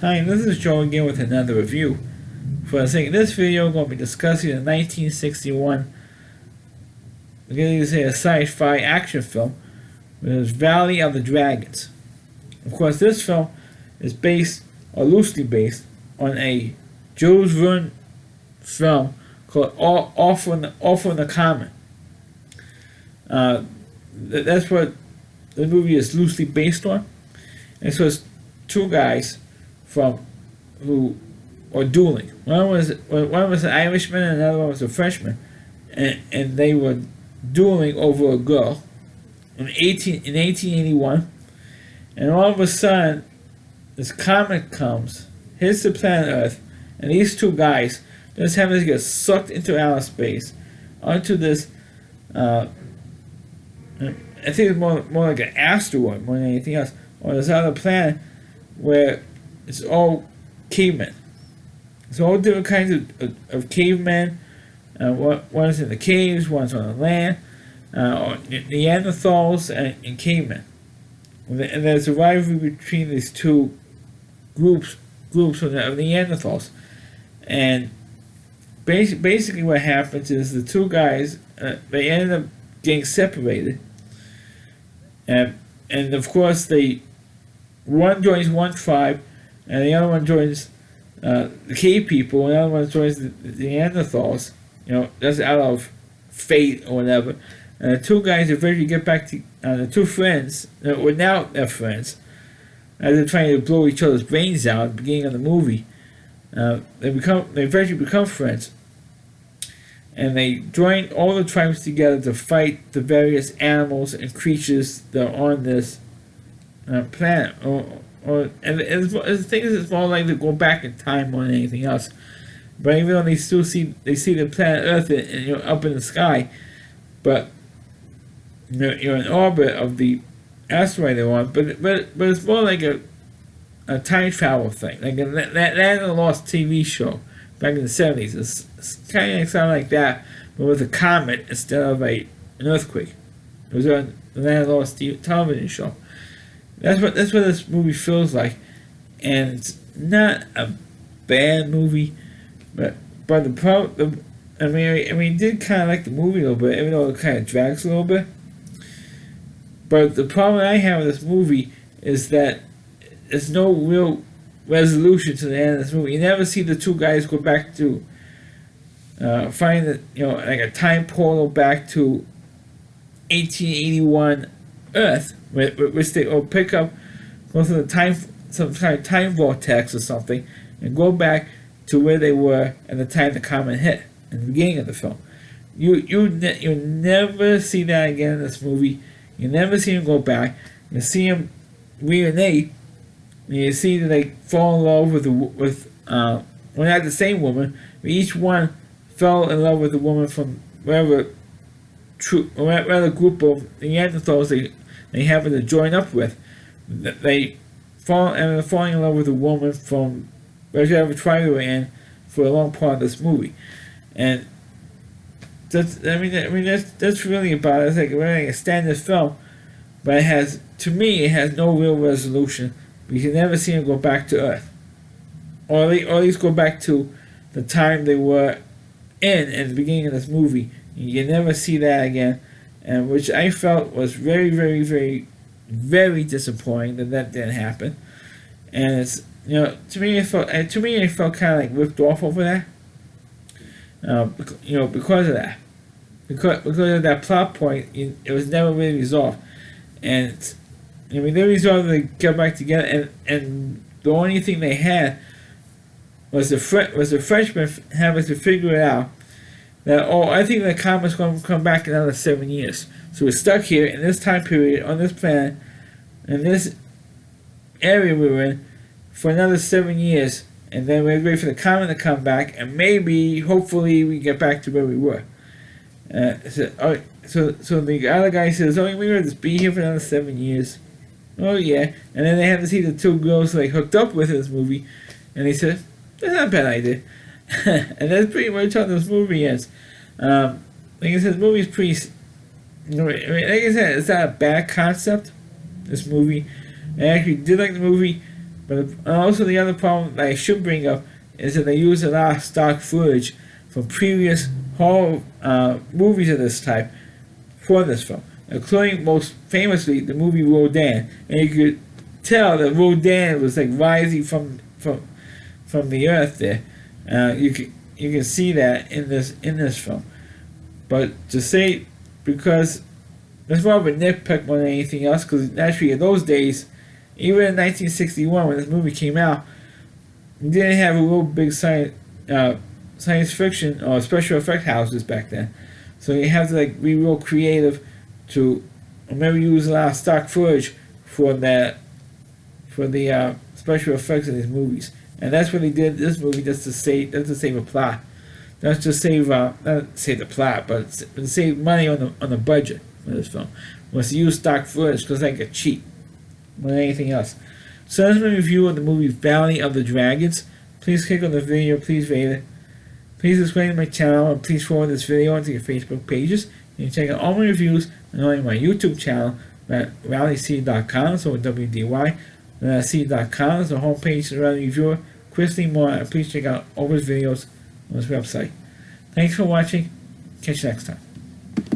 Hi, this is Joe again with another review. For the sake of this video, I'm going to be discussing the 1961, I'm going to say a sci-fi action film, which is Valley of the Dragons. Of course, this film is based, or loosely based, on a Jules Verne film called Off on the Common. That's what the movie is loosely based on. And so it's two guys who are dueling. One was an Irishman and another one was a Frenchman, and they were dueling over a girl in 1881. And all of a sudden, this comet comes, hits the planet Earth, and these two guys just happen to get sucked into outer space onto this. I think it's more like an asteroid more than anything else, or this other planet where it's all cavemen. It's all different kinds of cavemen. One's in the caves, one's on the land. Neanderthals and cavemen. And there's a rivalry between these two groups of Neanderthals. And basically what happens is the two guys, they ended up getting separated. And of course one joins one tribe, and the other one joins the cave people, and the other one joins the Neanderthals. That's out of fate or whatever. And the two guys eventually get back to the two friends. Well, now they're friends. As they're trying to blow each other's brains out at the beginning of the movie, they eventually become friends. And they join all the tribes together to fight the various animals and creatures that are on this planet. And the thing is, it's more likely to go back in time more than anything else. But even though they still see the planet Earth and up in the sky, but you're in orbit of the asteroid they're on. But it's more like a time travel thing, like that Land of the Lost TV show back in the 70s. It's kind of sound like that, but with a comet instead of an earthquake. It was on the Land of the Lost television show. That's what this movie feels like, and it's not a bad movie, but the problem. I mean, did kind of like the movie a little bit, even though it kind of drags a little bit. But the problem I have with this movie is that there's no real resolution to the end of this movie. You never see the two guys go back to find that like a time portal back to 1881 Earth, which they will pick up, go through some kind of time vortex or something, and go back to where they were at the time the comet hit in the beginning of the film. You never see that again in this movie. You never see him go back. You see him reunite. And you see that they fall in love with not the same woman, but each one fell in love with a woman from wherever group of Neanderthals they happen to join up with. They falling in love with a woman from whichever tribe they were in for a long part of this movie, and that's really about it. It's like a standard film, but to me it has no real resolution. You can never see them go back to Earth, or at least go back to the time they were in the beginning of this movie. You never see that again, and which I felt was very, very, very, very disappointing that didn't happen. And it's to me it felt kind of like ripped off over that. Because of that, because of that plot point, it was never really resolved. And they resolved to get back together, and the only thing they had was the Frenchman having to figure it out that I think the comet's going to come back in another 7 years. So we're stuck here in this time period on this planet, in this area we were in, for another 7 years, and then we're waiting for the comet to come back, and maybe, hopefully, we get back to where we were. So the other guy says, we're going to just be here for another 7 years. Oh yeah, and then they have to see the two girls hooked up with in this movie, and they said, that's not a bad idea. And that's pretty much how this movie is. Like I said, this movie is pretty. Like I said, it's not a bad concept. This movie, I actually did like the movie. But also the other problem that I should bring up is that they use a lot of stock footage from previous horror movies of this type for this film, including most famously the movie Rodan. And you could tell that Rodan was like rising from the earth there. You can see that in this film. But to say, because that's more of a nitpick more than anything else, because naturally in those days, even in 1961 when this movie came out, you didn't have a real big science fiction or special effect houses back then. So you have to like be real creative to maybe use a lot of stock footage for the special effects in these movies. And that's what they did this movie, just to save a plot. Not to save not save the plot, but to save money on the budget for this film. Was to use stock footage because they could cheat more than anything else. So that's my review of the movie Valley of the Dragons. Please click on the video, please rate it. Please subscribe to my channel, and please forward this video onto your Facebook pages. You can check out all my reviews on my YouTube channel at rallyc.com, so WDY. C.com is the homepage of the Rally Reviewer. Chris Moore, and please check out all his videos on his website. Thanks for watching. Catch you next time.